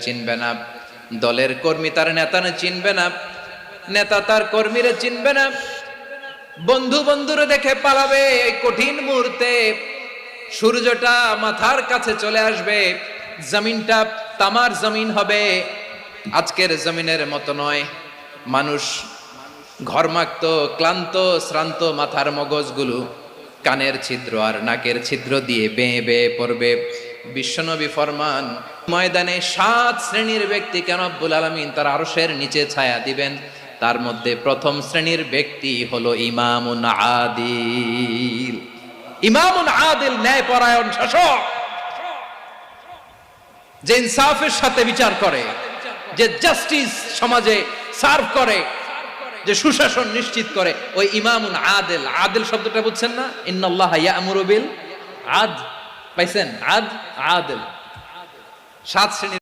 চিনবে না, দলের কর্মী তার নেতারে চিনবে না, নেতা তার কর্মীরে চিনবে না, বন্ধু বন্ধুরে দেখে পালাবে। এই কঠিন মুহূর্তে সূর্যটা মাথার কাছে চলে আসবে, জমিনটা তামার জমিন হবে। আজকের জমিনের মতো নয়। মানুষ ঘর্মাক্ত, ক্লান্ত, শ্রান্ত মাথার মগজগুলো কানের ছিদ্র আর নাকের ছিদ্র দিয়ে বেয়ে বেয়ে পড়বে। বিশ্বনবী ফরমান, ময়দানে 7 শ্রেণীর ব্যক্তিকে রব্বুল আলামিন তার আরশের নিচে ছায়া দিবেন। তার মধ্যে প্রথম শ্রেণীর ব্যক্তি হলো ইমামুন আদিল। ইমামুন আদিল, ন্যায়পরায়ণ শাসক, যে ইনসাফের সাথে বিচার করে, যে জাস্টিস সমাজে সার্ভ করে, যে সুশাসন নিশ্চিত করে, ওই ইমামুন আদিল। আদিল শব্দটা বুঝছেন না? ইন্নাল্লাহা ইয়া'মুরু বিল আদল। পাইছেন? আদিল। 7 শ্রেণীর